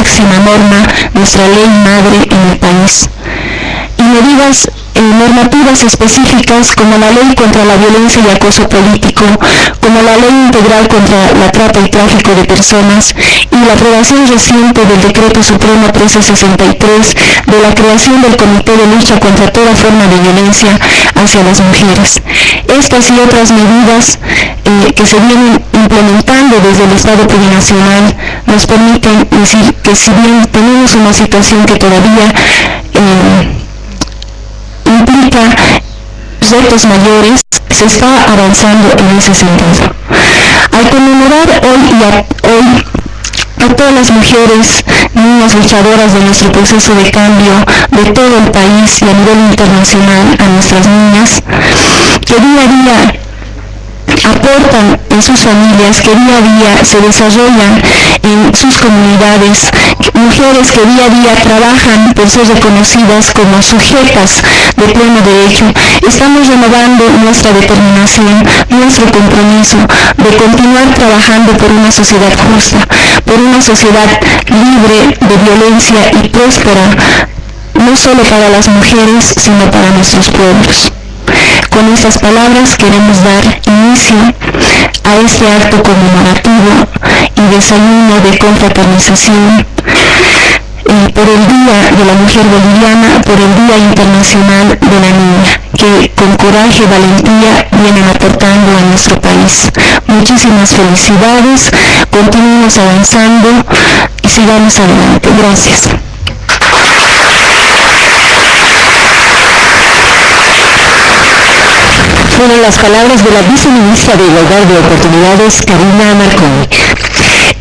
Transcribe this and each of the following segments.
máxima norma, nuestra ley madre en el país. Y medidas normativas específicas como la ley contra la violencia y acoso político, como la ley integral contra la trata y tráfico de personas y la aprobación reciente del Decreto Supremo 1363 de la creación del Comité de Lucha contra toda forma de violencia hacia las mujeres. Estas y otras medidas que se vienen implementando desde el Estado plurinacional nos permiten decir que si bien tenemos una situación que todavía implica retos mayores, se está avanzando en ese sentido. Al conmemorar hoy a todas las mujeres, niñas luchadoras de nuestro proceso de cambio de todo el país y a nivel internacional, a nuestras niñas, que día a día aportan en sus familias, que día a día se desarrollan en sus comunidades, mujeres que día a día trabajan por ser reconocidas como sujetas de pleno derecho. Estamos renovando nuestra determinación, nuestro compromiso de continuar trabajando por una sociedad justa, por una sociedad libre de violencia y próspera, no solo para las mujeres, sino para nuestros pueblos. Con estas palabras queremos dar inicio a este acto conmemorativo y desayuno de confraternización por el Día de la Mujer Boliviana, por el Día Internacional de la Niña, que con coraje y valentía vienen aportando a nuestro país. Muchísimas felicidades, continuemos avanzando y sigamos adelante. Gracias. Fueron las palabras de la viceministra de Igualdad de Oportunidades, Karina Marconi.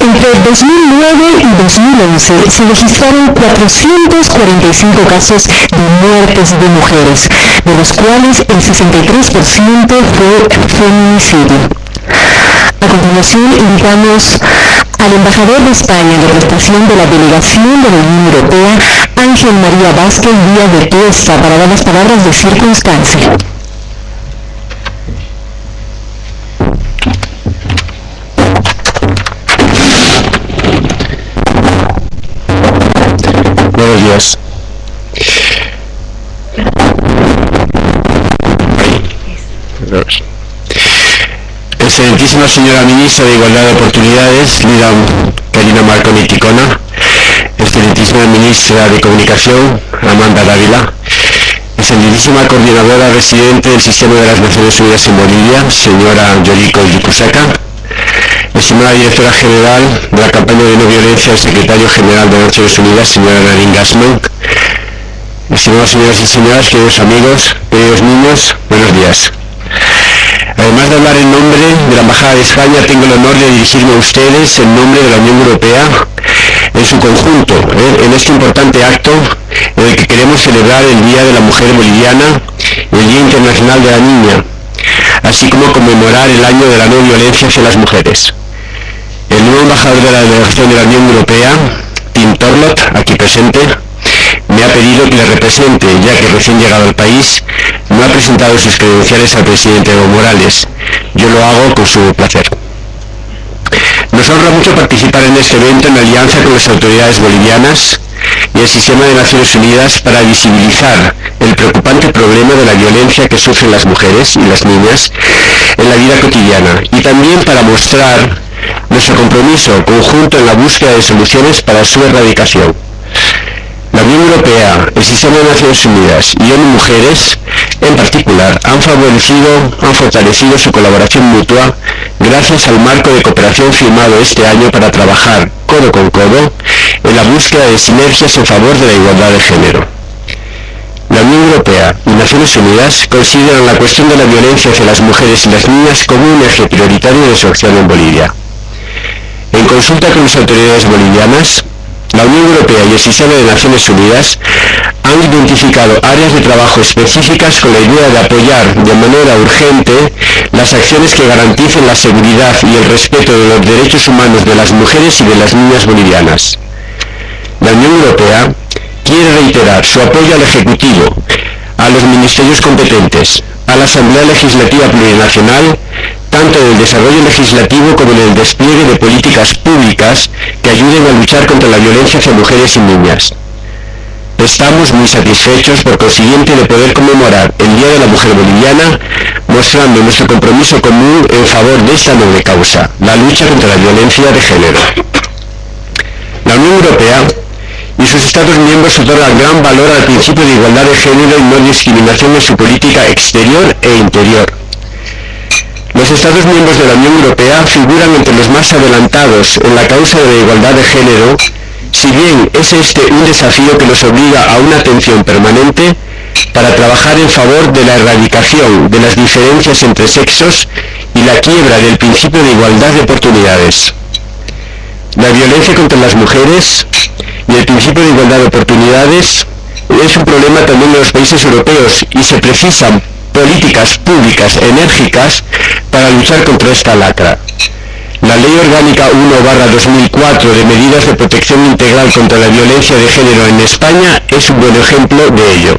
Entre 2009 y 2011 se registraron 445 casos de muertes de mujeres, de los cuales el 63% fue feminicidio. A continuación invitamos al embajador de España en representación de la delegación de la Unión Europea, Ángel María Vázquez Díaz de Tuesta, para dar las palabras de circunstancia. Buenos días. Excelentísima señora ministra de Igualdad de Oportunidades, Lida Karina Marconi Ticona, excelentísima ministra de Comunicación, Amanda Dávila, excelentísima coordinadora residente del Sistema de las Naciones Unidas en Bolivia, señora Yoriko Yukusaka, estimada directora general de la campaña de no violencia del secretario general de Naciones Unidas, señora Nadine Gassman, estimadas señoras y señores, queridos amigos, queridos niños, buenos días. Además de hablar en nombre de la Embajada de España, tengo el honor de dirigirme a ustedes en nombre de la Unión Europea en su conjunto, en este importante acto en el que queremos celebrar el Día de la Mujer Boliviana y el Día Internacional de la Niña, así como conmemorar el año de la no violencia hacia las mujeres. El nuevo embajador de la delegación de la Unión Europea, Tim Torlot, aquí presente, me ha pedido que le represente, ya que recién llegado al país no ha presentado sus credenciales al presidente Evo Morales. Yo lo hago con su placer. Nos honra mucho participar en este evento en alianza con las autoridades bolivianas y el Sistema de Naciones Unidas para visibilizar el preocupante problema de la violencia que sufren las mujeres y las niñas en la vida cotidiana, y también para mostrar nuestro compromiso conjunto en la búsqueda de soluciones para su erradicación. La Unión Europea, el Sistema de Naciones Unidas y ONU Mujeres, en particular, han fortalecido su colaboración mutua gracias al marco de cooperación firmado este año para trabajar codo con codo en la búsqueda de sinergias en favor de la igualdad de género. La Unión Europea y Naciones Unidas consideran la cuestión de la violencia hacia las mujeres y las niñas como un eje prioritario de su acción en Bolivia. En consulta con las autoridades bolivianas, la Unión Europea y el Sistema de Naciones Unidas han identificado áreas de trabajo específicas con la idea de apoyar de manera urgente las acciones que garanticen la seguridad y el respeto de los derechos humanos de las mujeres y de las niñas bolivianas. La Unión Europea quiere reiterar su apoyo al Ejecutivo, a los ministerios competentes, a la Asamblea Legislativa Plurinacional, tanto en el desarrollo legislativo como en el despliegue de políticas públicas que ayuden a luchar contra la violencia hacia mujeres y niñas. Estamos muy satisfechos, por consiguiente, de poder conmemorar el Día de la Mujer Boliviana, mostrando nuestro compromiso común en favor de esta noble causa, la lucha contra la violencia de género. La Unión Europea y sus Estados miembros otorgan gran valor al principio de igualdad de género y no discriminación en su política exterior e interior. Los Estados miembros de la Unión Europea figuran entre los más adelantados en la causa de la igualdad de género, si bien es este un desafío que nos obliga a una atención permanente para trabajar en favor de la erradicación de las diferencias entre sexos y la quiebra del principio de igualdad de oportunidades. La violencia contra las mujeres y el principio de igualdad de oportunidades es un problema también de los países europeos y se precisan políticas públicas enérgicas para luchar contra esta lacra. La Ley Orgánica 1/2004 de Medidas de Protección Integral contra la Violencia de Género en España es un buen ejemplo de ello.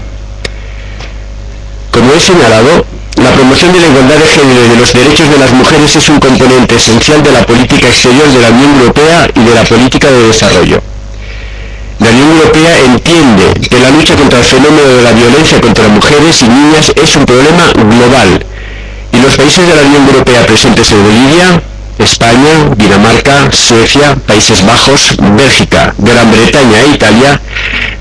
Como he señalado, la promoción de la igualdad de género y de los derechos de las mujeres es un componente esencial de la política exterior de la Unión Europea y de la política de desarrollo. La Unión Europea entiende que la lucha contra el fenómeno de la violencia contra mujeres y niñas es un problema global, y los países de la Unión Europea presentes en Bolivia, España, Dinamarca, Suecia, Países Bajos, Bélgica, Gran Bretaña e Italia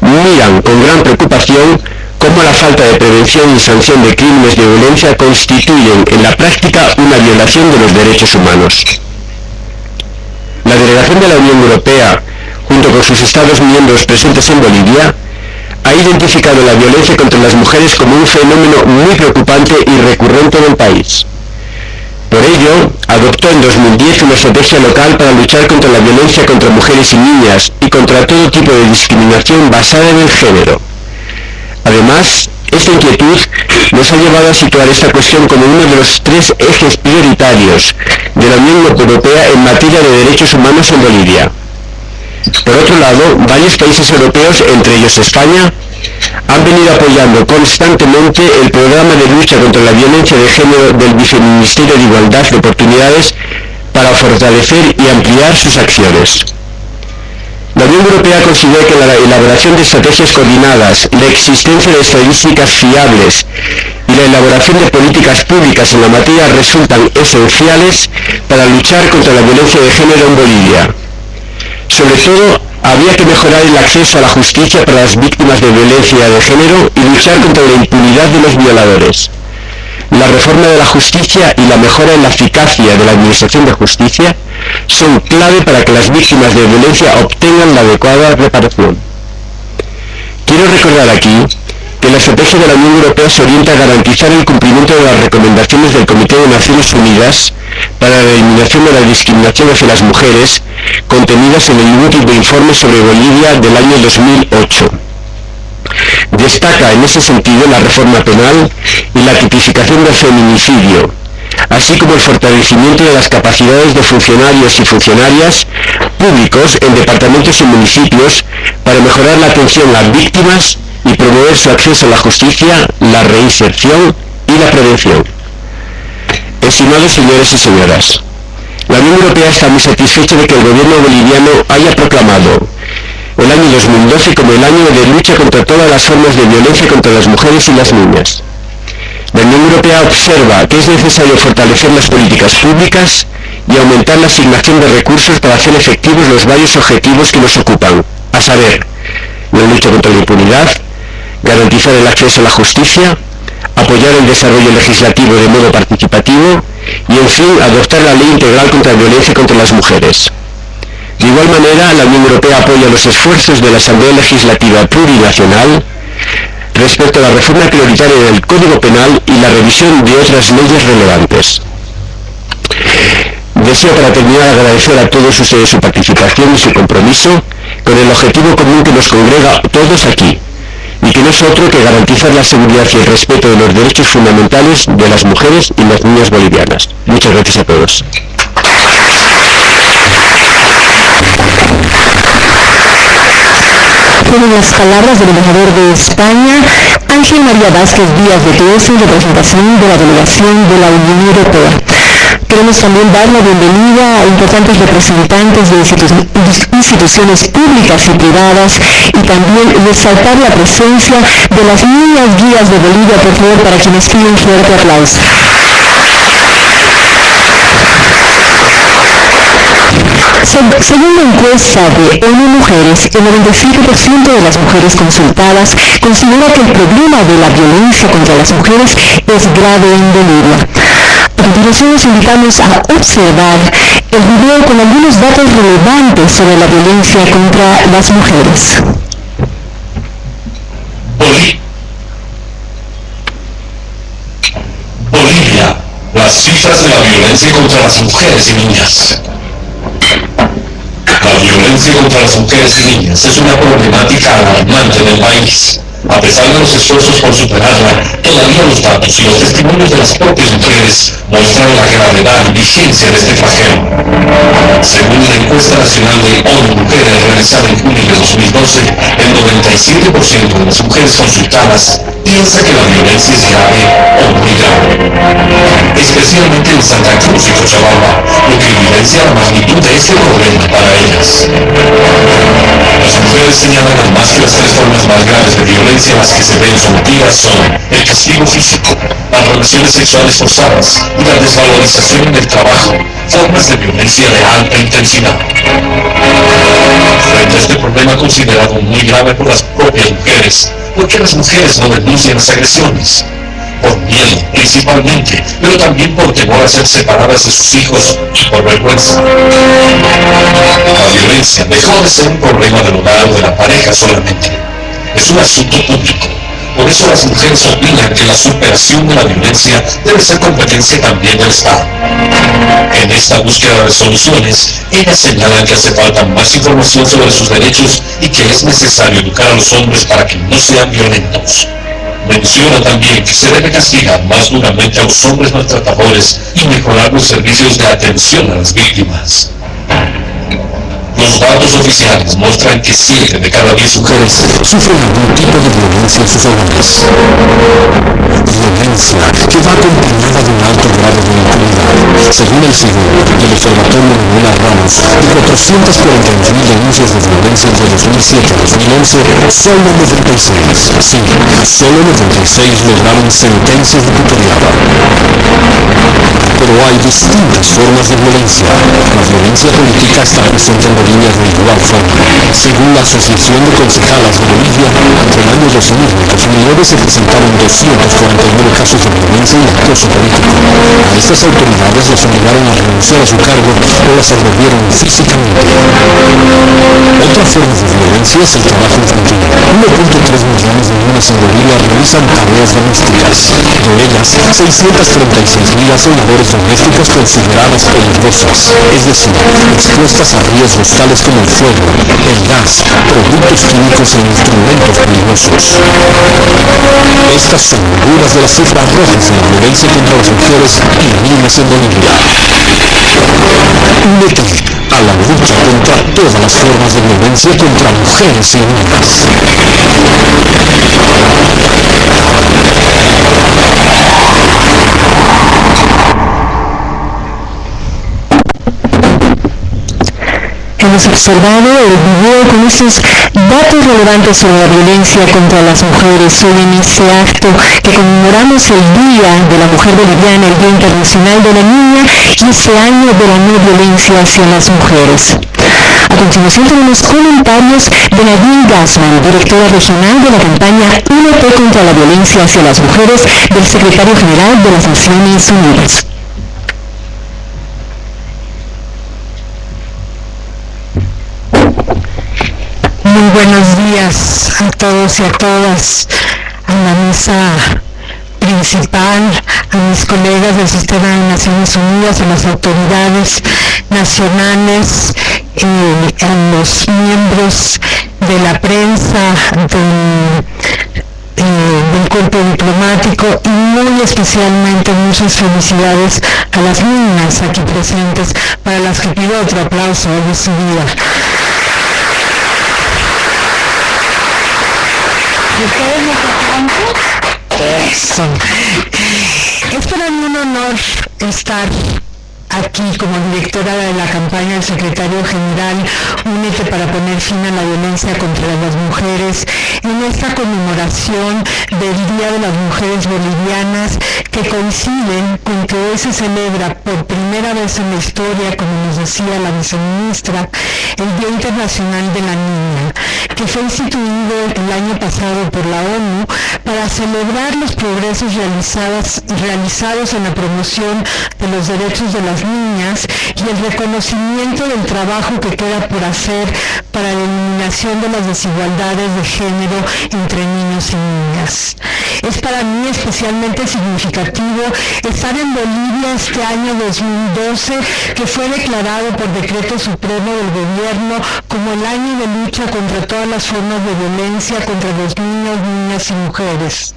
miran con gran preocupación cómo la falta de prevención y sanción de crímenes de violencia constituyen en la práctica una violación de los derechos humanos. La delegación de la Unión Europea, junto con sus Estados miembros presentes en Bolivia, ha identificado la violencia contra las mujeres como un fenómeno muy preocupante y recurrente en el país. Por ello, adoptó en 2010 una estrategia local para luchar contra la violencia contra mujeres y niñas y contra todo tipo de discriminación basada en el género. Además, esta inquietud nos ha llevado a situar esta cuestión como uno de los 3 ejes prioritarios de la Unión Europea en materia de derechos humanos en Bolivia. Por otro lado, varios países europeos, entre ellos España, han venido apoyando constantemente el programa de lucha contra la violencia de género del Viceministerio de Igualdad de Oportunidades para fortalecer y ampliar sus acciones. La Unión Europea considera que la elaboración de estrategias coordinadas, la existencia de estadísticas fiables y la elaboración de políticas públicas en la materia resultan esenciales para luchar contra la violencia de género en Bolivia. Sobre todo, había que mejorar el acceso a la justicia para las víctimas de violencia de género y luchar contra la impunidad de los violadores. La reforma de la justicia y la mejora en la eficacia de la administración de justicia son clave para que las víctimas de violencia obtengan la adecuada reparación. Quiero recordar aquí que la estrategia de la Unión Europea se orienta a garantizar el cumplimiento de las recomendaciones del Comité de Naciones Unidas para la eliminación de la discriminación hacia las mujeres, contenidas en el último informe sobre Bolivia del año 2008. Destaca en ese sentido la reforma penal y la tipificación del feminicidio, así como el fortalecimiento de las capacidades de funcionarios y funcionarias públicos en departamentos y municipios para mejorar la atención a las víctimas y promover su acceso a la justicia, la reinserción y la prevención. Estimados señores y señoras, la Unión Europea está muy satisfecha de que el gobierno boliviano haya proclamado el año 2012 como el año de lucha contra todas las formas de violencia contra las mujeres y las niñas. La Unión Europea observa que es necesario fortalecer las políticas públicas y aumentar la asignación de recursos para hacer efectivos los varios objetivos que nos ocupan, a saber, la lucha contra la impunidad, garantizar el acceso a la justicia, apoyar el desarrollo legislativo de modo participativo y, en fin, adoptar la Ley Integral contra la Violencia contra las Mujeres. De igual manera, la Unión Europea apoya los esfuerzos de la Asamblea Legislativa Plurinacional respecto a la reforma prioritaria del Código Penal y la revisión de otras leyes relevantes. Deseo, para terminar, agradecer a todos ustedes su participación y su compromiso con el objetivo común que nos congrega a todos aquí, y que no es otro que garantizar la seguridad y el respeto de los derechos fundamentales de las mujeres y las niñas bolivianas. Muchas gracias a todos. Fueron las palabras del embajador de España, Ángel María Vázquez Díaz de Todos, en representación de la delegación de la Unión Europea. Queremos también dar la bienvenida a importantes representantes de instituciones públicas y privadas y también resaltar la presencia de las niñas guías de Bolivia, por favor, para quienes piden un fuerte aplauso. Según la encuesta de ONU Mujeres, el 95% de las mujeres consultadas considera que el problema de la violencia contra las mujeres es grave en Bolivia. A continuación nos invitamos a observar el video con algunos datos relevantes sobre la violencia contra las mujeres. Bolivia, las cifras de la violencia contra las mujeres y niñas. La violencia contra las mujeres y niñas es una problemática alarmante en el país. A pesar de los esfuerzos por superarla, todavía los datos y los testimonios de las propias mujeres muestran la gravedad y vigencia de este flagelo. Según la encuesta nacional de ONU Mujeres realizada en junio de 2012, el 97% de las mujeres consultadas piensa que la violencia es grave o muy grave, especialmente en Santa Cruz y Cochabamba, lo que evidencia la magnitud de este problema para ellas. Las mujeres señalan además que las tres formas más graves de violencia a las que se ven sometidas son el castigo físico, las relaciones sexuales forzadas y la desvalorización del trabajo, formas de violencia de alta intensidad. Frente a este problema considerado muy grave por las propias mujeres, ¿por qué las mujeres no denuncian las agresiones? Por miedo, principalmente, pero también por temor a ser separadas de sus hijos y por vergüenza. La violencia dejó de ser un problema del hogar o de la pareja solamente. Es un asunto público. Por eso las mujeres opinan que la superación de la violencia debe ser competencia también del Estado. En esta búsqueda de soluciones, ellas señalan que hace falta más información sobre sus derechos y que es necesario educar a los hombres para que no sean violentos. Menciona también que se debe castigar más duramente a los hombres maltratadores y mejorar los servicios de atención a las víctimas. Los datos oficiales muestran que 7 de cada 10 mujeres sufren algún tipo de violencia en sus hogares. Violencia que va acompañada de un alto grado de impunidad. Según el CIDE, el Observatorio Manuela Ramos, de 441.000 denuncias de violencia entre 2007 y 2011, solo 96, sí, solo 96 lograron sentencias de tutorial. Pero hay distintas formas de violencia. La violencia política está presente en Bolivia de igual forma. Según la Asociación de Concejalas de Bolivia, entre el año 2000 y 2009 se presentaron 249 casos de violencia y acoso político. A estas autoridades las obligaron a renunciar a su cargo o las agredieron físicamente. Otra forma de violencia es el trabajo infantil. 1.3 millones de niños en Bolivia realizan tareas domésticas. De ellas, 636.000 hacen labores domésticas consideradas peligrosas, es decir, expuestas a riesgos tales como el fuego, el gas, productos químicos e instrumentos peligrosos. Estas son algunas de las cifras rojas de la violencia contra las mujeres y niñas en Bolivia. Únete a la lucha contra todas las formas de violencia contra mujeres y niñas. Hemos observado el video con estos datos relevantes sobre la violencia contra las mujeres. Hoy en este acto que conmemoramos el Día de la Mujer Boliviana, el Día Internacional de la Niña y este año de la no violencia hacia las mujeres. A continuación tenemos comentarios de Nadine Gassman, directora regional de la campaña Únete contra la violencia hacia las mujeres del Secretario General de las Naciones Unidas. Muy buenos días a todos y a todas, a la mesa principal, a mis colegas del Sistema de Naciones Unidas, a las autoridades nacionales, a los miembros de la prensa, del cuerpo diplomático y muy especialmente muchas felicidades a las niñas aquí presentes, para las que pido otro aplauso de su vida. Eso. Es para mí un honor estar aquí como directora de la campaña del secretario general Únete para poner fin a la violencia contra las mujeres en esta conmemoración del Día de las Mujeres Bolivianas, que coincide con que hoy se celebra por primera vez en la historia, como nos decía la viceministra, el Día Internacional de la Niña, que fue instituido el año pasado por la ONU para celebrar los progresos realizados en la promoción de los derechos de las niñas y el reconocimiento del trabajo que queda por hacer para la eliminación de las desigualdades de género entre niños y niñas. Es para mí especialmente significativo estar en Bolivia este año 2012, que fue declarado por decreto supremo del gobierno como el año de lucha contra todas las formas de violencia contra los niños, niñas y mujeres.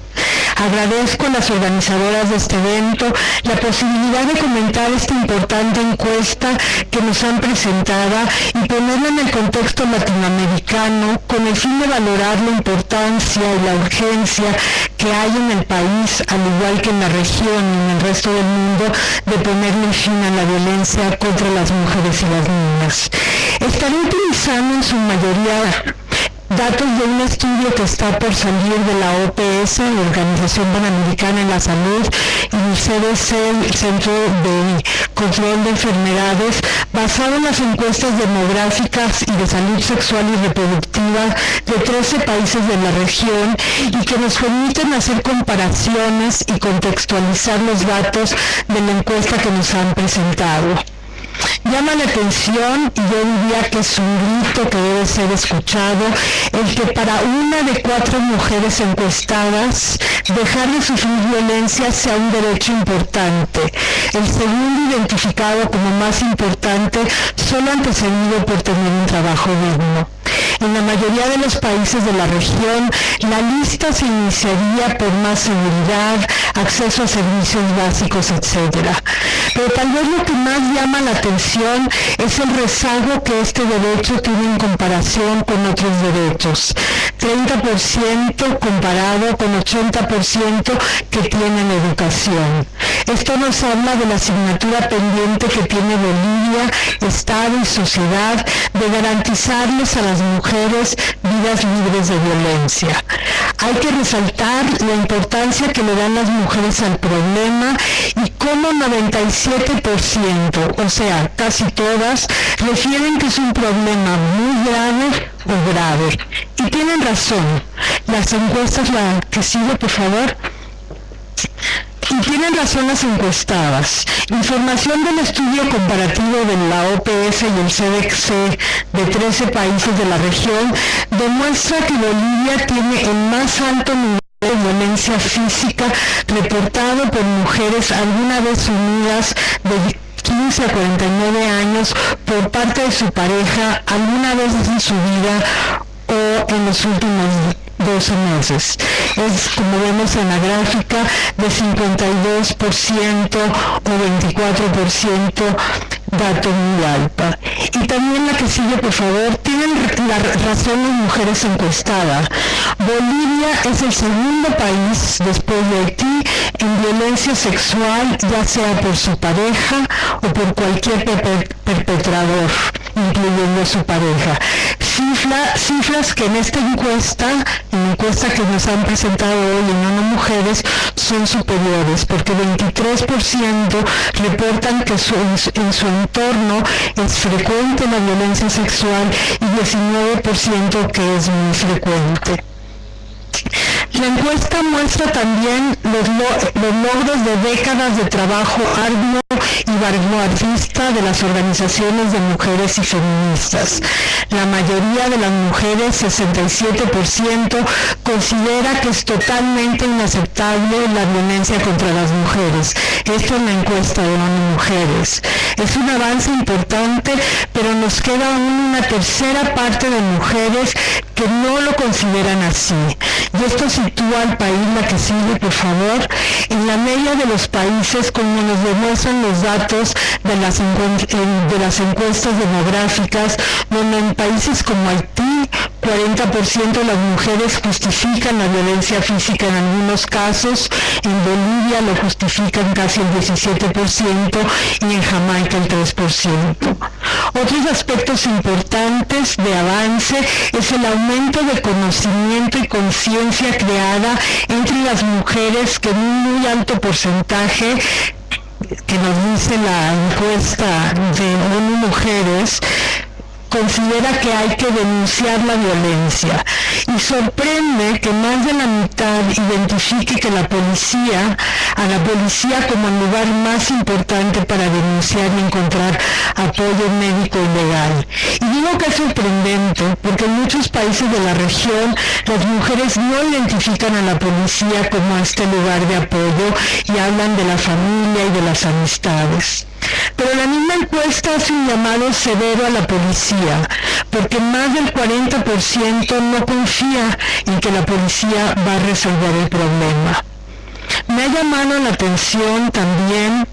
Agradezco a las organizadoras de este evento la posibilidad de comentar esta importante encuesta que nos han presentado y ponerla en el contexto latinoamericano con el fin de valorar la importancia y la urgencia que hay en el país, al igual que en la región y en el resto del mundo, de ponerle fin a la violencia contra las mujeres y las niñas. Estaré utilizando en su mayoría datos de un estudio que está por salir de la OPS, la Organización Panamericana de la Salud, y el CDC, el Centro de Control de Enfermedades, basado en las encuestas demográficas y de salud sexual y reproductiva de 13 países de la región, y que nos permiten hacer comparaciones y contextualizar los datos de la encuesta que nos han presentado. Llama la atención, y yo diría que es un grito que debe ser escuchado, el que para 1 de 4 mujeres encuestadas dejar de sufrir violencia sea un derecho importante, el segundo identificado como más importante solo antecedido por tener un trabajo digno. En la mayoría de los países de la región, la lista se iniciaría por más seguridad, acceso a servicios básicos, etc. Pero tal vez lo que más llama la atención es el rezago que este derecho tiene en comparación con otros derechos. 30% comparado con 80% que tienen educación. Esto nos habla de la asignatura pendiente que tiene Bolivia, Estado y sociedad de garantizarles a las mujeres vidas libres de violencia. Hay que resaltar la importancia que le dan las mujeres al problema y cómo 97%, o sea, casi todas, refieren que es un problema muy grave o grave. Y tienen razón. Las encuestas, la que sigue, por favor. Y tienen razón las encuestadas. Información del estudio comparativo de la OPS y el CDC de 13 países de la región demuestra que Bolivia tiene el más alto nivel de violencia física reportado por mujeres alguna vez unidas de 15 a 49 años por parte de su pareja alguna vez en su vida o en los últimos 12 meses. Es, como vemos en la gráfica, de 52% o 24%, dato muy alto. Y también la que sigue, por favor, tienen la razón las mujeres encuestadas. Bolivia es el segundo país después de Haití en violencia sexual, ya sea por su pareja o por cualquier perpetrador, incluyendo a su pareja. Cifras que en esta encuesta que nos han presentado hoy en ONU Mujeres, son superiores, porque 23% reportan que en su entorno es frecuente la violencia sexual y 19% que es muy frecuente. La encuesta muestra también los logros de décadas de trabajo arduo y vanguardista de las organizaciones de mujeres y feministas. La mayoría de las mujeres, 67%, considera que es totalmente inaceptable la violencia contra las mujeres. Esto en la encuesta de ONU Mujeres. Es un avance importante, pero nos queda aún una tercera parte de mujeres que no lo consideran así. Y esto sitúa al país, la que sigue, por favor, en la media de los países, como nos demuestran los datos de las encuestas demográficas, donde en países como Haití, 40% de las mujeres justifican la violencia física en algunos casos, en Bolivia lo justifican casi el 17% y en Jamaica el 3%. Otros aspectos importantes de avance es el aumento de conocimiento y conciencia creada entre las mujeres, que en un muy alto porcentaje, que nos dice la encuesta de ONU Mujeres, considera que hay que denunciar la violencia, y sorprende que más de la mitad identifique que a la policía como el lugar más importante para denunciar y encontrar apoyo médico y legal. Y digo que es sorprendente porque en muchos países de la región las mujeres no identifican a la policía como este lugar de apoyo y hablan de la familia y de las amistades. Pero la misma encuesta hace un llamado severo a la policía, porque más del 40% no confía en que la policía va a resolver el problema. Me ha llamado la atención también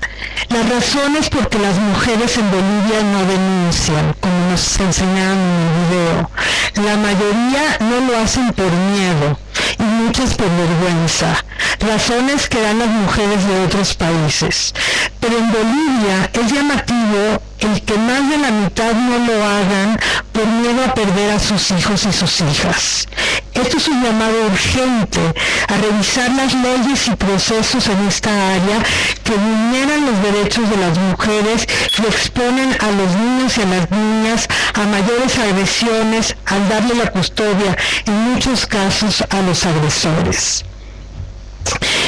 las razones por que las mujeres en Bolivia no denuncian, como nos enseñaron en el video. La mayoría no lo hacen por miedo y muchas por vergüenza, razones que dan las mujeres de otros países. Pero en Bolivia es llamativo el que más de la mitad no lo hagan por miedo a perder a sus hijos y sus hijas. Esto es un llamado urgente a revisar las leyes y procesos en esta área que vulneran los derechos de las mujeres y exponen a los niños y a las niñas a mayores agresiones al darle la custodia, en muchos casos, a los agresores.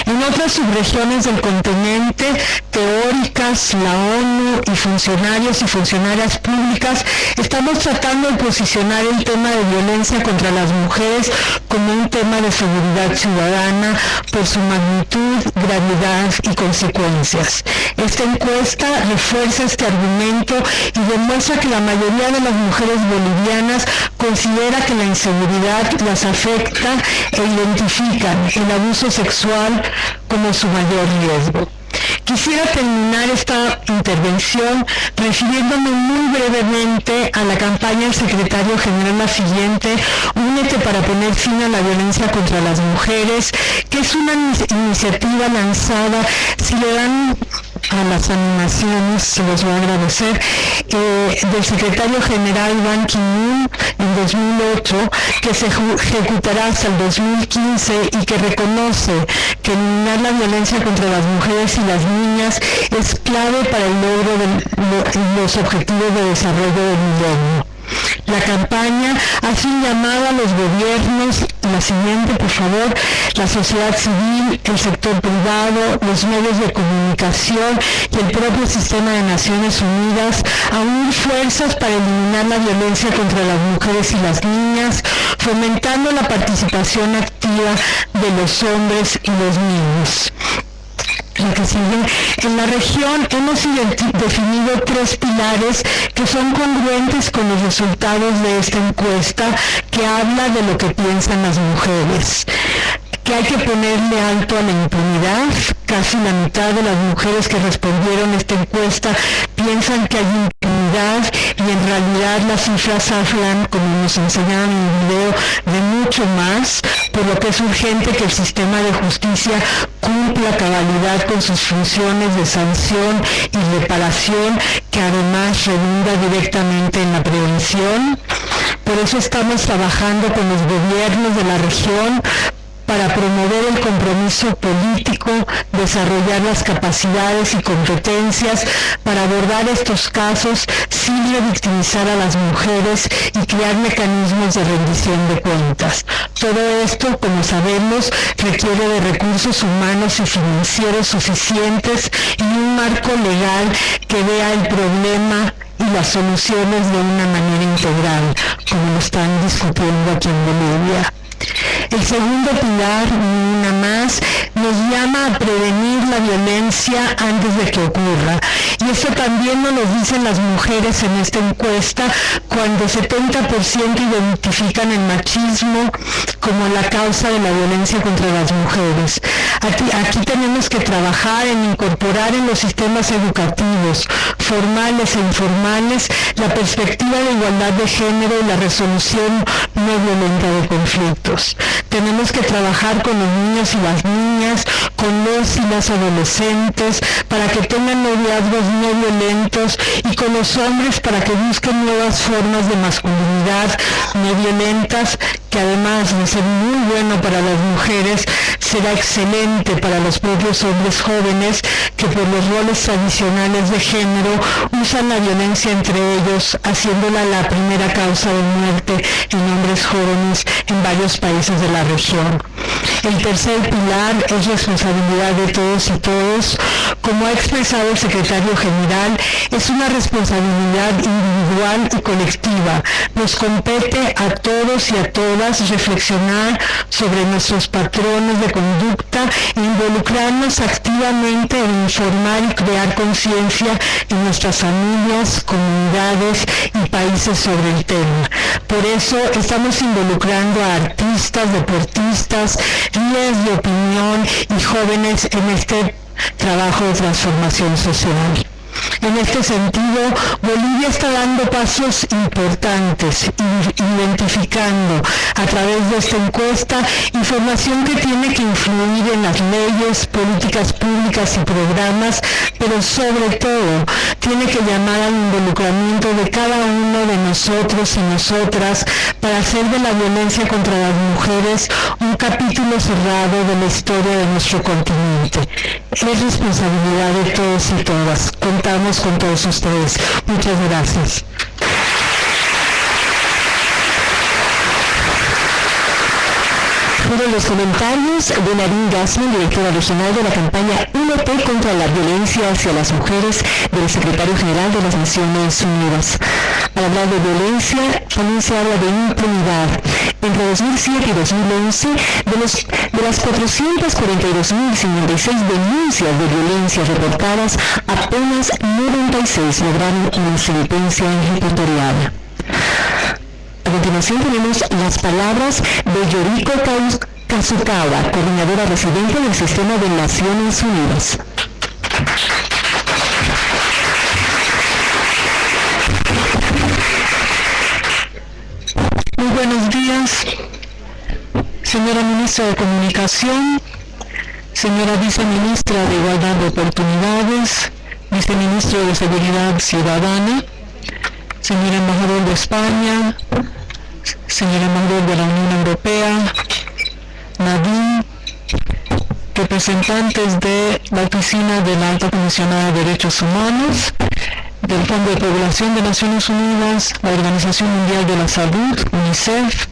En otras subregiones del continente, teóricas, la ONU y funcionarios y funcionarias públicas estamos tratando de posicionar el tema de violencia contra las mujeres como un tema de seguridad ciudadana por su magnitud, gravedad y consecuencias. Esta encuesta refuerza este argumento y demuestra que la mayoría de las mujeres bolivianas considera que la inseguridad las afecta e identifican el abuso sexual como su mayor riesgo. Quisiera terminar esta intervención refiriéndome muy brevemente a la campaña del secretario general, la siguiente: Únete para poner fin a la violencia contra las mujeres, que es una iniciativa lanzada, si le dan a las animaciones, se los voy a agradecer, del secretario general Ban Ki-moon en 2008, que se ejecutará hasta el 2015 y que reconoce que eliminar la violencia contra las mujeres y las niñas es clave para el logro de los objetivos de desarrollo del milenio. La campaña hace un llamado a los gobiernos, la siguiente por favor, la sociedad civil, el sector privado, los medios de comunicación y el propio sistema de Naciones Unidas a unir fuerzas para eliminar la violencia contra las mujeres y las niñas, fomentando la participación activa de los hombres y los niños. Lo que sigue, en la región hemos definido 3 pilares que son congruentes con los resultados de esta encuesta, que habla de lo que piensan las mujeres. Que hay que ponerle alto a la impunidad. Casi la mitad de las mujeres que respondieron a esta encuesta piensan que hay impunidad, y en realidad las cifras hablan, como nos enseñaron en el video, de mucho más, por lo que es urgente que el sistema de justicia cumpla a cabalidad con sus funciones de sanción y reparación, que además redunda directamente en la prevención. Por eso estamos trabajando con los gobiernos de la región para promover el compromiso político, desarrollar las capacidades y competencias para abordar estos casos sin revictimizar a las mujeres y crear mecanismos de rendición de cuentas. Todo esto, como sabemos, requiere de recursos humanos y financieros suficientes y un marco legal que vea el problema y las soluciones de una manera integral, como lo están discutiendo aquí en Bolivia. El segundo pilar, una más, nos llama a prevenir la violencia antes de que ocurra. Y esto también nos lo dicen las mujeres en esta encuesta, cuando 70% identifican el machismo como la causa de la violencia contra las mujeres. Aquí tenemos que trabajar en incorporar en los sistemas educativos, formales e informales, la perspectiva de igualdad de género y la resolución no violenta de conflictos. Tenemos que trabajar con los niños y las niñas, con los y las adolescentes, para que tengan noviazgos no violentos, y con los hombres para que busquen nuevas formas de masculinidad no violentas, que además de ser muy bueno para las mujeres, será excelente para los propios hombres jóvenes que por los roles tradicionales de género usan la violencia entre ellos, haciéndola la primera causa de muerte en hombres jóvenes en varios países de la región. El tercer pilar es responsabilidad de todos y todos. Como ha expresado el secretario general, es una responsabilidad individual y colectiva. Nos compete a todos y a todas reflexionar sobre nuestros patrones de conducta e involucrarnos activamente en informar y crear conciencia en nuestras familias, comunidades y países sobre el tema. Por eso estamos involucrando a artistas, deportistas, líderes de opinión y jóvenes en este trabajo de transformación social. En este sentido, Bolivia está dando pasos importantes, identificando a través de esta encuesta información que tiene que influir en las leyes, políticas públicas y programas, pero sobre todo tiene que llamar al involucramiento de cada uno de nosotros y nosotras para hacer de la violencia contra las mujeres un capítulo cerrado de la historia de nuestro continente. Es responsabilidad de todos y todas. Contamos con todos ustedes. Muchas gracias. Fueron los comentarios de Nadine Gassman, directora regional de la campaña UNP contra la violencia hacia las mujeres del secretario general de las Naciones Unidas. Al hablar de violencia, también se habla de impunidad. Entre 2007 y 2011, de las 442.056 denuncias de violencia reportadas, apenas 96 lograron una sentencia ejecutorial. A continuación tenemos las palabras de Yoriko Kazukawa, coordinadora residente del Sistema de Naciones Unidas. Muy buenos días, señora ministra de Comunicación, señora viceministra de Igualdad de Oportunidades, viceministro de Seguridad Ciudadana, señor embajador de España, señor embajador de la Unión Europea, Nadine, representantes de la Oficina de la Alta Comisionada de Derechos Humanos, del Fondo de Población de Naciones Unidas, la Organización Mundial de la Salud, UNICEF,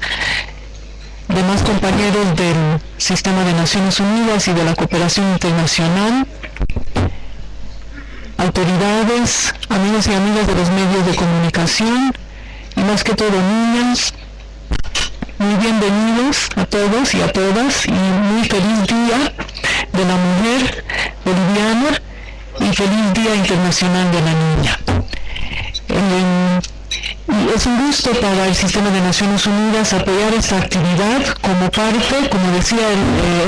demás compañeros del Sistema de Naciones Unidas y de la Cooperación Internacional, autoridades, amigos y amigas de los medios de comunicación, y más que todo niños, muy bienvenidos a todos y a todas, y muy feliz Día de la Mujer Boliviana y feliz Día Internacional de la Niña. Y es un gusto para el Sistema de Naciones Unidas apoyar esta actividad como parte, como decía el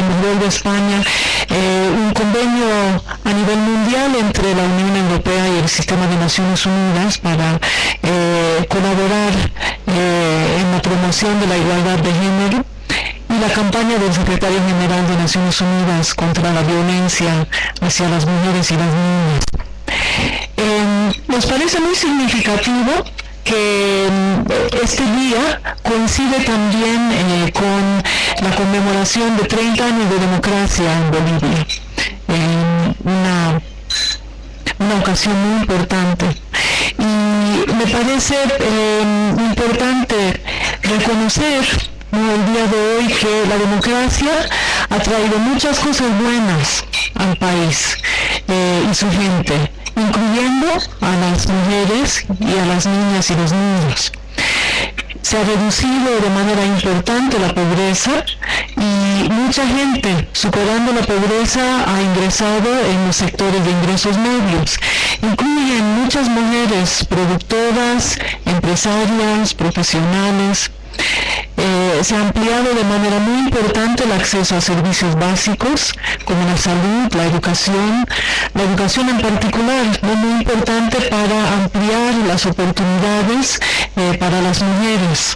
embajador de España, un convenio a nivel mundial entre la Unión Europea y el Sistema de Naciones Unidas para colaborar en la promoción de la igualdad de género, y la campaña del Secretario General de Naciones Unidas contra la violencia hacia las mujeres y las niñas. Nos parece muy significativo que este día coincide también con la conmemoración de 30 años de democracia en Bolivia, una ocasión muy importante. Y me parece importante reconocer el día de hoy que la democracia ha traído muchas cosas buenas al país y su gente, incluyendo a las mujeres y a las niñas y los niños. Se ha reducido de manera importante la pobreza y y mucha gente superando la pobreza ha ingresado en los sectores de ingresos medios. Incluyen muchas mujeres productoras, empresarias, profesionales. Se ha ampliado de manera muy importante el acceso a servicios básicos como la salud, la educación en particular, muy importante para ampliar las oportunidades para las mujeres,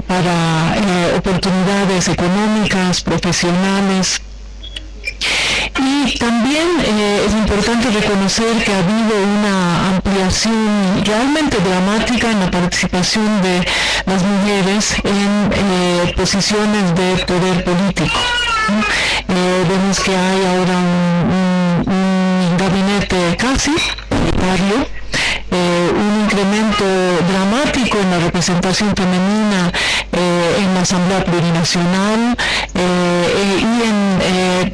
para oportunidades económicas, profesionales. Y también es importante reconocer que ha habido una ampliación realmente dramática en la participación de las mujeres en posiciones de poder político. Vemos que hay ahora un gabinete casi paritario, un incremento dramático en la representación femenina en la Asamblea Plurinacional y en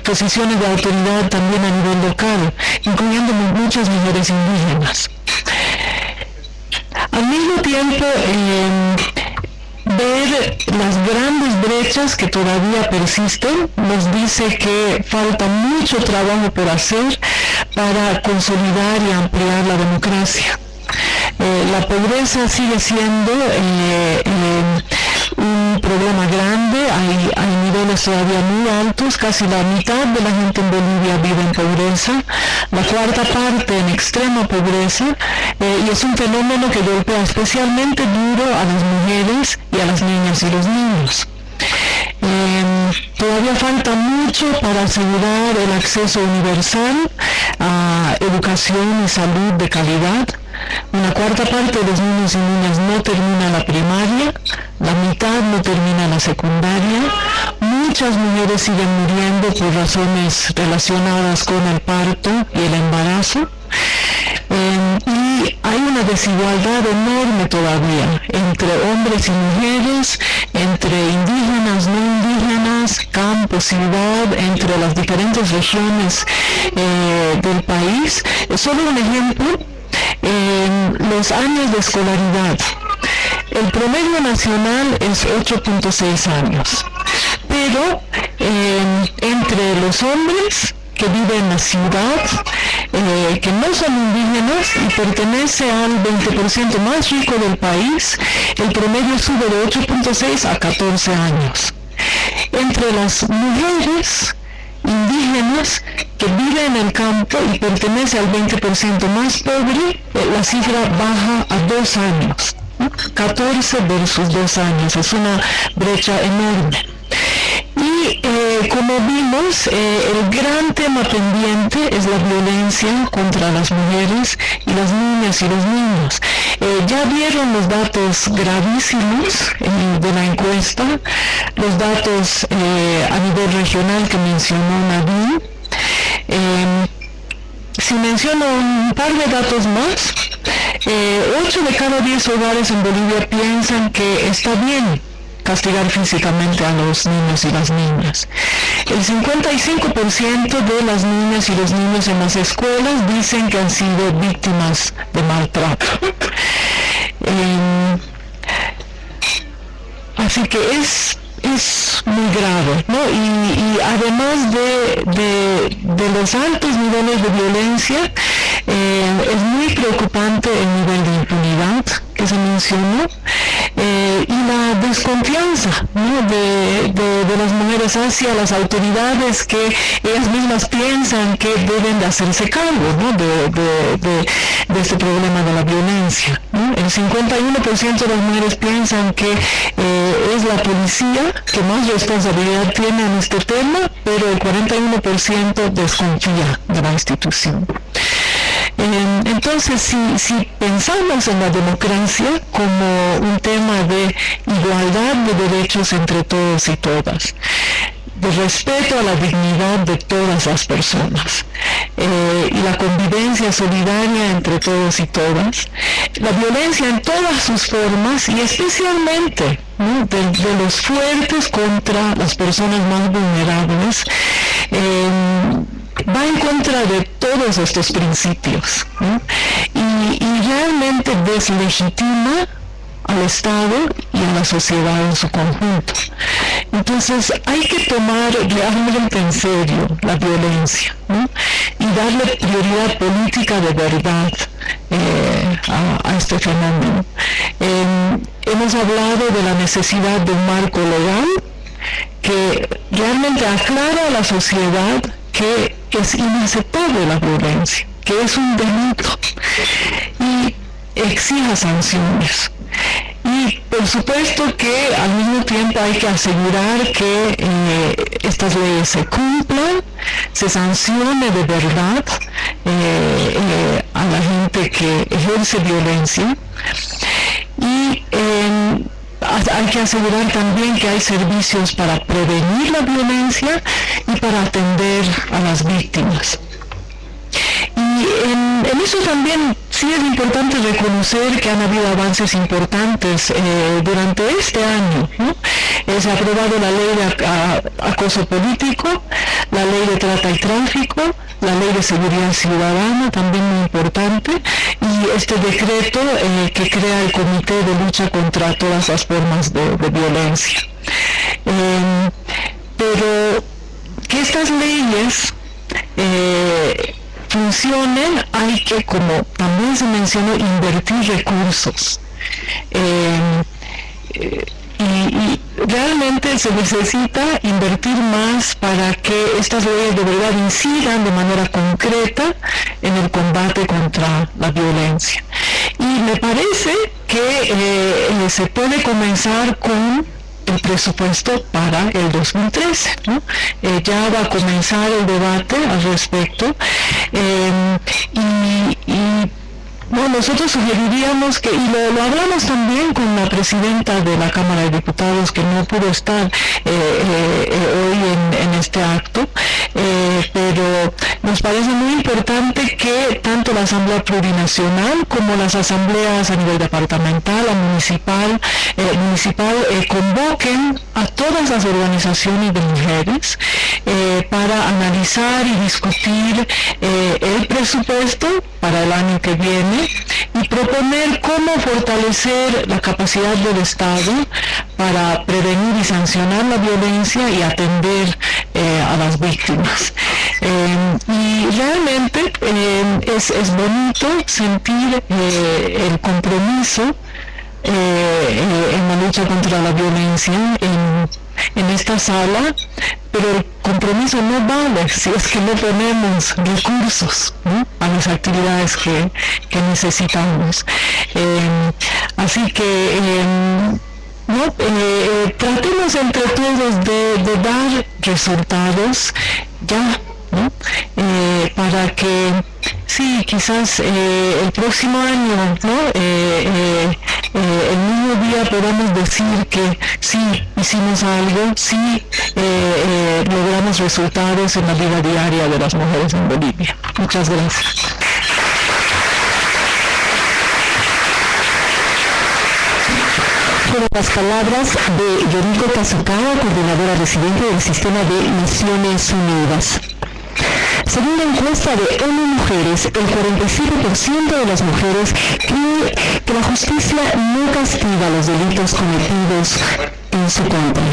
posiciones de autoridad también a nivel local, incluyendo muchas mujeres indígenas. Al mismo tiempo, ver las grandes brechas que todavía persisten nos dice que falta mucho trabajo por hacer para consolidar y ampliar la democracia. La pobreza sigue siendo un problema grande, hay niveles todavía muy altos, casi la mitad de la gente en Bolivia vive en pobreza, la cuarta parte en extrema pobreza, y es un fenómeno que golpea especialmente duro a las mujeres y a las niñas y los niños. Todavía falta mucho para asegurar el acceso universal a educación y salud de calidad. Una cuarta parte de los niños y niñas no termina la primaria, la mitad no termina la secundaria, muchas mujeres siguen muriendo por razones relacionadas con el parto y el embarazo. Y hay una desigualdad enorme todavía entre hombres y mujeres, entre indígenas, no indígenas, campo, ciudad, entre las diferentes regiones del país. Solo un ejemplo, los años de escolaridad. El promedio nacional es 8.6 años, pero entre los hombres que viven en la ciudad, que no son indígenas y pertenece al 20% más rico del país, el promedio sube de 8.6 a 14 años. Entre las mujeres indígenas que viven en el campo y pertenece al 20% más pobre, la cifra baja a 2 años. 14 versus 2 años, es una brecha enorme. Y como vimos, el gran tema pendiente es la violencia contra las mujeres y las niñas y los niños. Ya vieron los datos gravísimos de la encuesta, los datos a nivel regional que mencionó Nadine. Si menciono un par de datos más, 8 de cada 10 hogares en Bolivia piensan que está bien castigar físicamente a los niños y las niñas. El 55% de las niñas y los niños en las escuelas dicen que han sido víctimas de maltrato. Así que es muy grave, ¿no? Y además de los altos niveles de violencia, es muy preocupante el nivel de impunidad que se mencionó, y la desconfianza, ¿no? de las mujeres hacia las autoridades, que ellas mismas piensan que deben de hacerse cargo, ¿no? de este problema de la violencia, ¿no? El 51% de las mujeres piensan que es la policía que más responsabilidad tiene en este tema, pero el 41% desconfía de la institución. Entonces, si pensamos en la democracia como un tema de igualdad de derechos entre todos y todas, de respeto a la dignidad de todas las personas, y la convivencia solidaria entre todos y todas, la violencia en todas sus formas, y especialmente, ¿no? de los fuertes contra las personas más vulnerables, va en contra de todos estos principios, ¿no? y realmente deslegitima al Estado y a la sociedad en su conjunto. Entonces hay que tomar realmente en serio la violencia, ¿no? Y darle prioridad política de verdad a este fenómeno. Hemos hablado de la necesidad de un marco legal que realmente aclara a la sociedad que es inaceptable la violencia, que es un delito, y exija sanciones. Y por supuesto que al mismo tiempo hay que asegurar que estas leyes se cumplan, se sancione de verdad a la gente que ejerce violencia, y hay que asegurar también que hay servicios para prevenir la violencia y para atender a las víctimas. Y en eso también sí es importante reconocer que han habido avances importantes durante este año, ¿no? Se ha aprobado la ley de acoso político, la ley de trata y tráfico, la ley de seguridad ciudadana, también muy importante, y este decreto que crea el Comité de Lucha contra todas las formas de violencia. Pero que estas leyes funcionen, hay que, como también se mencionó, invertir recursos. Y realmente se necesita invertir más para que estas leyes de verdad incidan de manera concreta en el combate contra la violencia. Y me parece que se puede comenzar con el presupuesto para el 2013, ¿no? Ya va a comenzar el debate al respecto, bueno, nosotros sugeriríamos que, y lo hablamos también con la presidenta de la Cámara de Diputados, que no pudo estar hoy en este acto, pero nos parece muy importante que tanto la Asamblea Plurinacional como las asambleas a nivel departamental, a municipal, convoquen a todas las organizaciones de mujeres para analizar y discutir el presupuesto para el año que viene y proponer cómo fortalecer la capacidad del Estado para prevenir y sancionar la violencia y atender a las víctimas. Y realmente es bonito sentir el compromiso en la lucha contra la violencia en esta sala, pero el compromiso no vale si es que no ponemos recursos, ¿no?, a las actividades que necesitamos. Así que tratemos entre todos de dar resultados ya, ¿no?, para que sí, quizás el próximo año, ¿no?, el mismo día podamos decir que sí hicimos algo, sí logramos resultados en la vida diaria de las mujeres en Bolivia. Muchas gracias. Fueron las palabras de Yoriko Kazukawa, coordinadora residente del Sistema de Naciones Unidas. Según la encuesta de ONU Mujeres, el 47% de las mujeres cree que la justicia no castiga los delitos cometidos en su contra.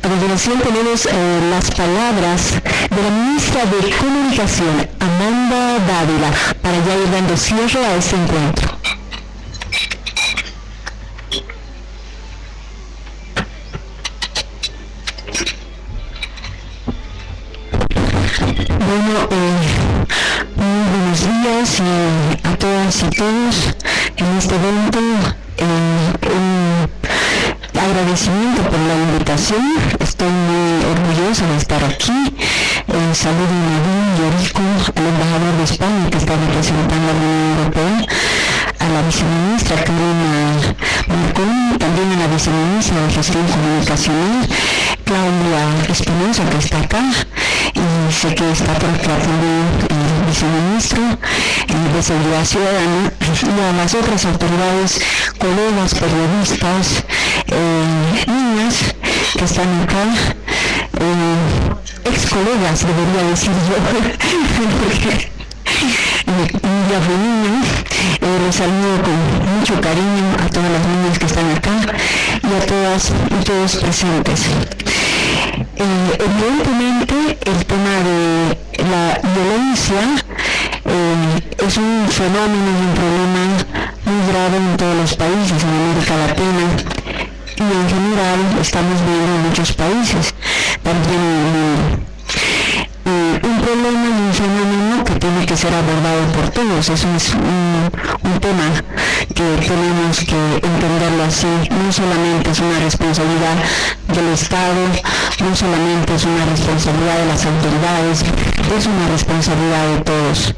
A continuación tenemos las palabras de la ministra de Comunicación, Amanda Dávila, para ya ir dando cierre a este encuentro. Bueno, muy buenos días a todas y todos en este evento. Un agradecimiento por la invitación. Estoy muy orgullosa de estar aquí. Saludo a Yoriko, al embajador de España que está representando a la Unión Europea, a la viceministra Karina Marconi, también a la viceministra de Gestión Comunicacional, Claudia Espinosa, que está acá, y sé que está por acá también el viceministro de Seguridad Ciudadana, y a las otras autoridades, colegas, periodistas, niñas que están acá, ex colegas debería decir yo, porque un día fue niña. Les saludo con mucho cariño a todas las niñas que están acá y a todas y todos presentes. Evidentemente el tema de la violencia es un fenómeno y un problema muy grave en todos los países en América Latina y en general estamos viendo en muchos países también en el mundo. Un problema y un fenómeno que tiene que ser abordado por todos. Eso es un tema que tenemos que entenderlo así. No solamente es una responsabilidad del Estado, no solamente es una responsabilidad de las autoridades, es una responsabilidad de todos.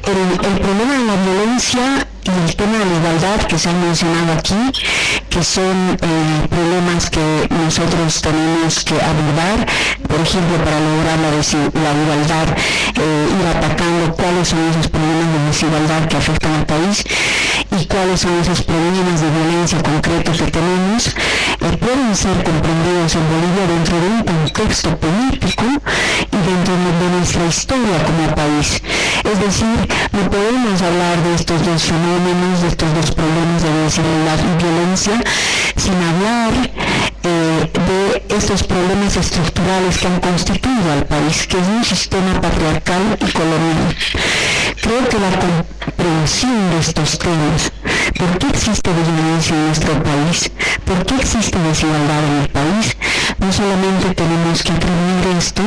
El problema de la violencia y el tema de la igualdad que se han mencionado aquí, que son problemas que nosotros tenemos que abordar, por ejemplo, para lograr la igualdad, ir atacando cuáles son esos problemas de desigualdad que afectan al país y cuáles son esos problemas de violencia concretos que tenemos, pueden ser comprendidos en Bolivia dentro de un contexto político y dentro de nuestra historia como país. Es decir, no podemos hablar de estos dos fenómenos, de estos dos problemas de desigualdad y violencia, sin hablar de estos problemas estructurales que han constituido al país, que es un sistema patriarcal y colonial. Creo que la comprensión de estos temas, ¿por qué existe violencia en nuestro país? ¿Por qué existe desigualdad en el país? No solamente tenemos que atribuir esto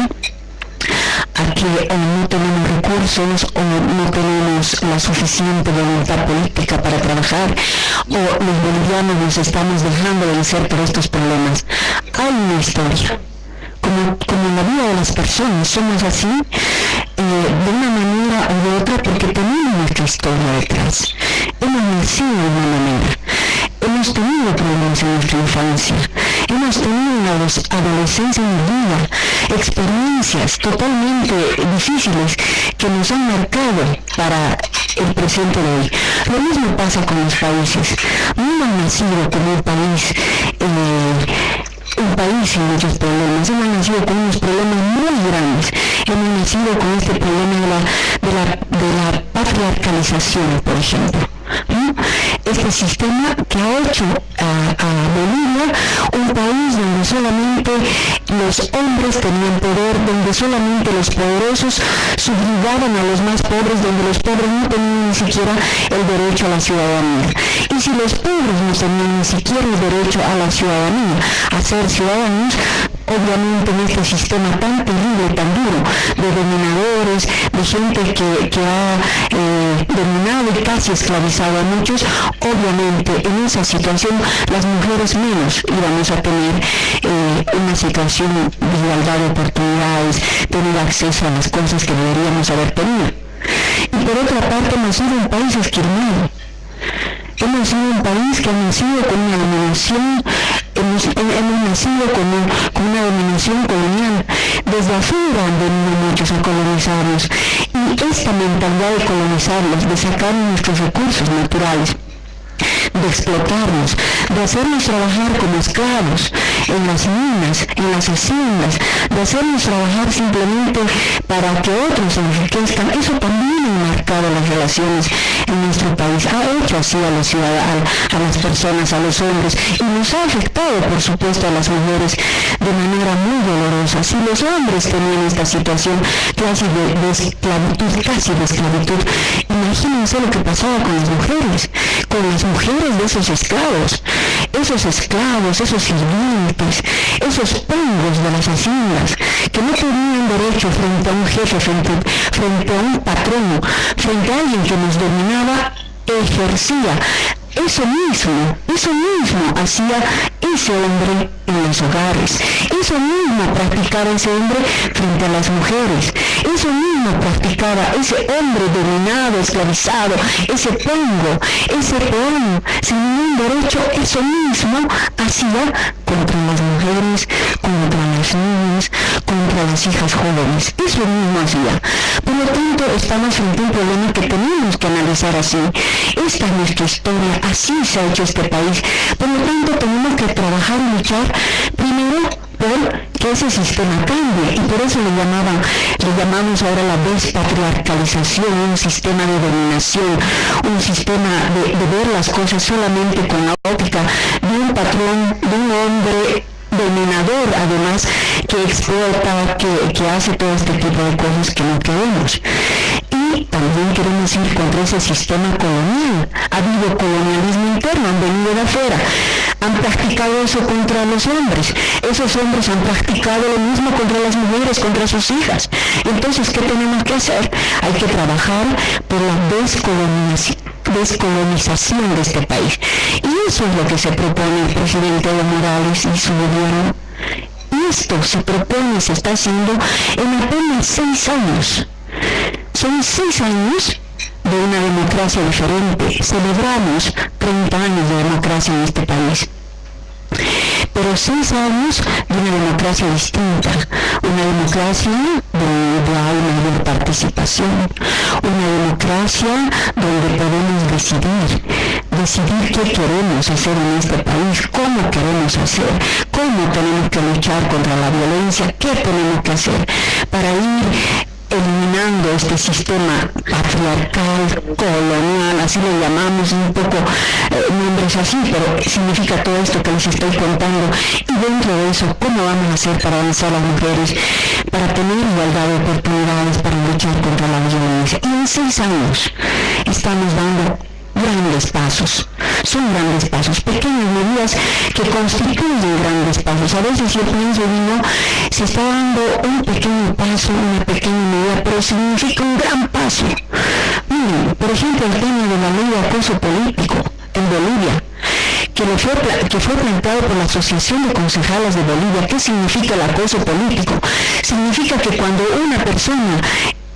a que no tenemos recursos o no tenemos la suficiente voluntad política para trabajar o los bolivianos nos estamos dejando de vencer por estos problemas. Hay una historia. Como en la vida de las personas somos así de una manera o de otra porque tenemos nuestra historia detrás. Hemos nacido de una manera. Hemos tenido problemas en nuestra infancia, hemos tenido en la adolescencia y vida experiencias totalmente difíciles que nos han marcado para el presente de hoy. Lo mismo pasa con los países. No hemos nacido como un país sin muchos problemas, hemos nacido con unos problemas muy grandes, hemos nacido con este problema de la patriarcalización, por ejemplo. Este sistema que ha hecho a Bolivia un país donde solamente los hombres tenían poder, donde solamente los poderosos subyugaban a los más pobres, donde los pobres no tenían ni siquiera el derecho a la ciudadanía. Y si los pobres no tenían ni siquiera el derecho a la ciudadanía, a ser ciudadanos, obviamente en este sistema tan terrible, tan duro, de dominadores, de gente que ha dominado y casi esclavizado a muchos, obviamente en esa situación las mujeres menos íbamos a tener una situación de igualdad de oportunidades, tener acceso a las cosas que deberíamos haber tenido. Y por otra parte hemos sido un país esquilmado. Hemos sido un país que ha nacido con una dominación, hemos nacido con una dominación colonial. Desde afuera han venido muchos a colonizarnos. Y esta mentalidad de colonizarlos, de sacar nuestros recursos naturales, de explotarnos, de hacernos trabajar como esclavos en las minas, en las haciendas, de hacernos trabajar simplemente para que otros se enriquezcan. Eso también ha marcado las relaciones en nuestro país, ha hecho así a los ciudadanos, a las personas, a los hombres, y nos ha afectado, por supuesto, a las mujeres de manera muy dolorosa. Si los hombres tenían esta situación casi de esclavitud, imagínense lo que pasaba con las mujeres de esos esclavos, esos sirvientes, esos pongos de las haciendas, que no tenían derecho frente a un jefe, frente a un patrono, frente a alguien que nos dominaba, ejercía eso mismo hacía ese hombre en los hogares, eso mismo practicaba ese hombre frente a las mujeres, eso mismo practicaba ese hombre dominado, esclavizado, ese pongo, ese peón sin ningún derecho, eso mismo hacía contra las mujeres, contra las niñas, contra las hijas jóvenes, eso mismo hacía. Por lo tanto, estamos frente a un problema que tenemos que analizar así. Esta es nuestra historia, así se ha hecho este país. Por lo tanto, tenemos que trabajar y luchar primero por que ese sistema cambie, y por eso le llamamos ahora la despatriarcalización, un sistema de dominación, un sistema de ver las cosas solamente con la óptica de un patrón, de un hombre dominador, además, que explota, que hace todo este tipo de cosas que no queremos. Y también queremos ir contra ese sistema colonial. Ha habido colonialismo interno, han venido de afuera, han practicado eso contra los hombres. Esos hombres han practicado lo mismo contra las mujeres, contra sus hijas. Entonces, ¿qué tenemos que hacer? Hay que trabajar por la descolonización de este país. Y eso es lo que se propone el presidente Evo Morales y su gobierno. Y esto se propone, se está haciendo en apenas 6 años. Son 6 años de una democracia diferente. Celebramos 30 años de democracia en este país. Pero 6 años de una democracia distinta, una democracia donde hay mayor participación, una democracia donde podemos decidir qué queremos hacer en este país, cómo queremos hacer, cómo tenemos que luchar contra la violencia, qué tenemos que hacer para ir eliminando este sistema patriarcal, colonial, así lo llamamos, un poco nombres así, pero significa todo esto que les estoy contando. Y dentro de eso, ¿cómo vamos a hacer para avanzar las mujeres, para tener igualdad de oportunidades, para luchar contra la violencia? Y en 6 años estamos dando grandes pasos, son grandes pasos, pequeñas medidas que constituyen grandes pasos. A veces yo pienso, se está dando un pequeño paso, una pequeña medida, pero significa un gran paso. Miren, por ejemplo, el tema de la ley de acoso político en Bolivia, que fue planteado por la Asociación de Concejalas de Bolivia. ¿Qué significa el acoso político? Significa que cuando una persona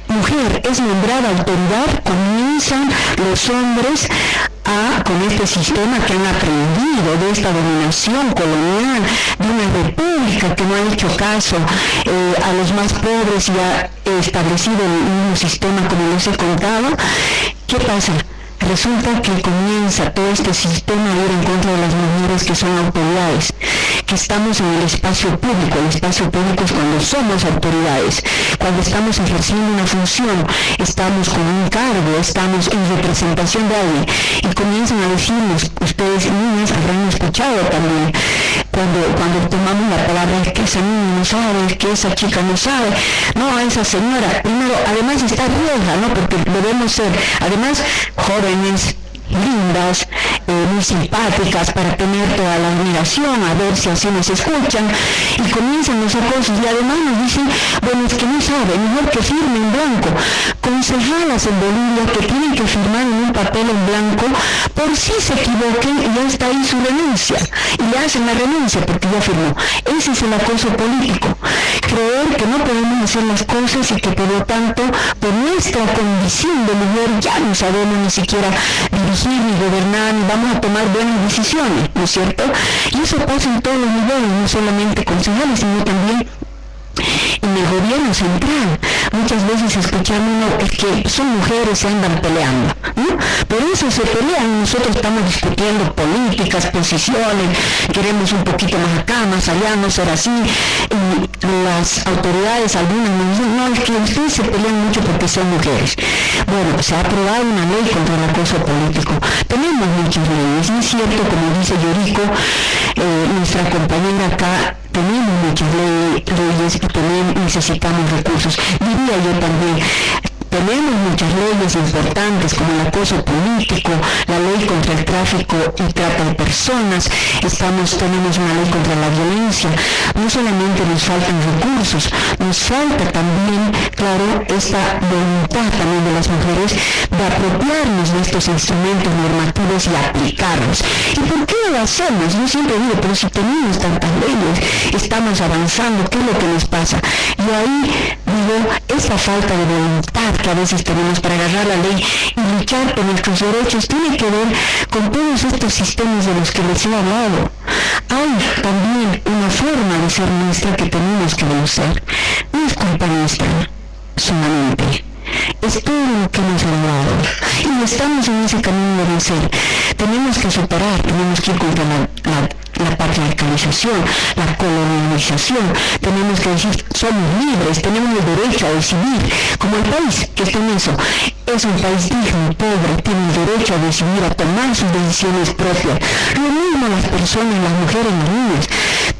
mujer es nombrada autoridad, comienzan los hombres con este sistema que han aprendido de esta dominación colonial, de una república que no ha hecho caso a los más pobres y ha establecido el mismo sistema como les he contado. ¿Qué pasa? Resulta que comienza todo este sistema a ir en contra de las mujeres que son autoridades, que estamos en el espacio público. El espacio público es cuando somos autoridades, cuando estamos ejerciendo una función, estamos con un cargo, estamos en representación de alguien, y comienzan a decirnos, ustedes niñas habrán escuchado también, cuando tomamos la palabra, es que esa niña no sabe, es que esa chica no sabe, no, esa señora, primero, además está vieja, ¿no? Porque debemos ser, además, jóvenes, lindas, muy simpáticas, para tener toda la admiración, a ver si así nos escuchan, y comienzan los acosos, y además nos dicen, bueno, es que no sabe, mejor que firme en blanco. Concejalas en Bolivia que tienen que firmar en un papel en blanco, por si se equivoquen, y ya está ahí su renuncia, y le hacen la renuncia porque ya firmó. Ese es el acoso político, creer que no podemos hacer las cosas y que por lo tanto, por nuestra condición de mujer, ya no sabemos ni siquiera dirigir ni gobernar, ni vamos a tomar buenas decisiones, ¿no es cierto? Y eso pasa en todos los niveles, no solamente concejales, sino también en el gobierno central. Muchas veces escuchamos que son mujeres se andan peleando, ¿no? Por eso se pelean. Nosotros estamos discutiendo políticas, posiciones, queremos un poquito más acá, más allá, no ser así, y las autoridades, algunas nos dicen, no, es que ustedes se pelean mucho porque son mujeres. Bueno, se ha aprobado una ley contra el acoso político. Tenemos muchas leyes, y es cierto, como dice Yoriko, nuestra compañera acá, tenemos muchas leyes y también necesitamos recursos. Diría yo también, tenemos muchas leyes importantes como el acoso político, la ley contra el tráfico y trata de personas, tenemos una ley contra la violencia. No solamente nos faltan recursos, nos falta también, claro, esta voluntad también de las mujeres de apropiarnos de estos instrumentos normativos y aplicarlos. ¿Y por qué no lo hacemos? Yo siempre digo, pero si tenemos tantas leyes, estamos avanzando, ¿qué es lo que nos pasa? Y ahí digo, esa falta de voluntad que a veces tenemos para agarrar la ley y luchar por nuestros derechos tiene que ver con todos estos sistemas de los que les he hablado. Hay también una forma de ser nuestra que tenemos que conocer. No es culpa nuestra solamente, es todo lo que hemos logrado y estamos en ese camino de vencer. Tenemos que superar, tenemos que ir contra la patriarcalización, la colonialización. Tenemos que decir, somos libres, tenemos el derecho a decidir, como el país que está en eso. Es un país digno, pobre, tiene el derecho a decidir, a tomar sus decisiones propias. Lo mismo las personas, las mujeres, los niños.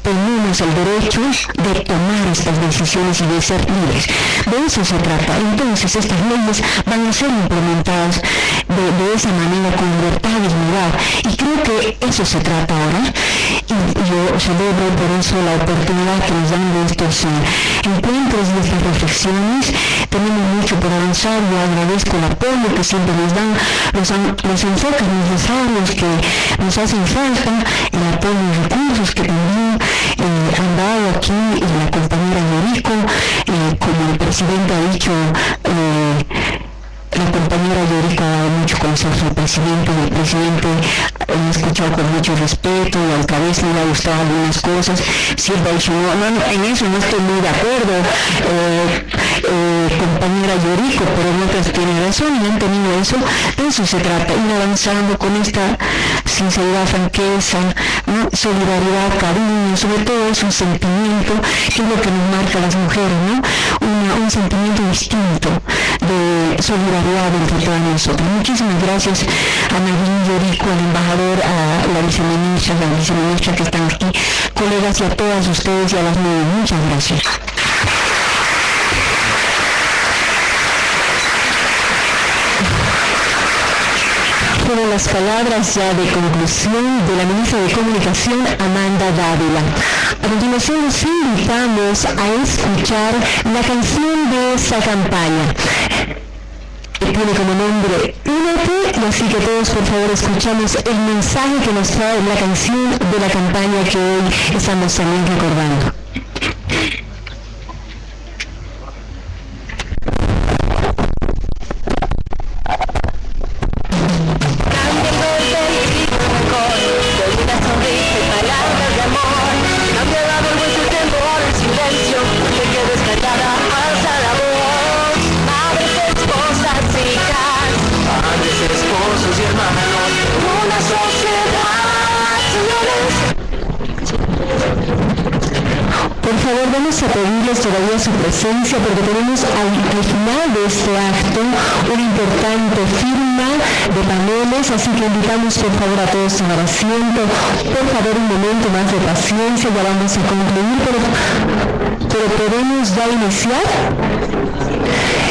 Tenemos el derecho de tomar estas decisiones y de ser libres. De eso se trata. Entonces estas leyes van a ser implementadas de esa manera, con libertad y dignidad. Y creo que eso se trata ahora. Y yo celebro por eso la oportunidad que nos dan de estos encuentros, de estas reflexiones. Tenemos mucho por avanzar. Yo agradezco el apoyo que siempre nos dan, los enfoques necesarios que nos hacen falta, el apoyo y recursos que también han dado aquí la compañera Yorico, como el presidente ha dicho. La compañera Yorico ha dado mucho consejo al presidente, y el presidente he escuchado con mucho respeto, y aunque a veces le ha gustado algunas cosas, siempre ha dicho, no, en eso no estoy muy de acuerdo, compañera Yorico, pero en otras tiene razón y han tenido eso. De eso se trata, ir avanzando con esta sinceridad, franqueza, ¿no? Solidaridad, cariño, sobre todo es un sentimiento que es lo que nos marca a las mujeres, ¿no? Un sentimiento distinto de solidaridad entre todas nosotros. Muchísimas gracias a Nadine Yorico, al embajador, a la viceministra que están aquí, colegas, y a todas ustedes y a las nueve. Muchas gracias. Fueron las palabras ya de conclusión de la ministra de Comunicación, Amanda Dávila. A continuación los invitamos a escuchar la canción de esa campaña. Tiene como nombre Únete, y así que todos por favor escuchamos el mensaje que nos trae la canción de la campaña que hoy estamos también recordando. Esposos y hermanos, una sociedad, señores. Por favor, vamos a pedirles todavía su presencia, porque tenemos al final de este acto una importante firma de paneles, así que invitamos por favor a todos a tomar asiento. Por favor, un momento más de paciencia, ya vamos a concluir, pero ¿podemos ya iniciar?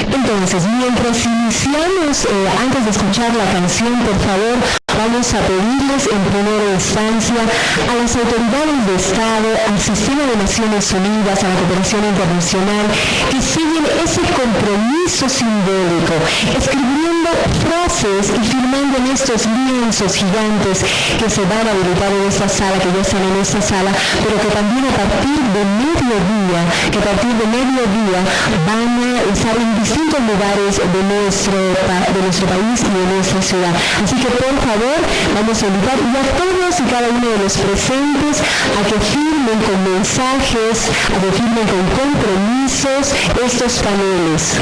Entonces, mientras iniciamos, antes de escuchar la canción, por favor, vamos a pedirles en primera instancia a las autoridades de Estado, al Sistema de Naciones Unidas, a la cooperación internacional, que siguen ese compromiso simbólico, escribiendo frases y firmando en estos lienzos gigantes que se van a habilitar en esta sala, que ya están en esta sala, pero que también a partir de mediodía van a estar en distintos lugares de nuestro país y de nuestra ciudad. Así que por favor, vamos a invitar a todos y cada uno de los presentes a que firmen con mensajes, a que firmen con compromisos estos paneles.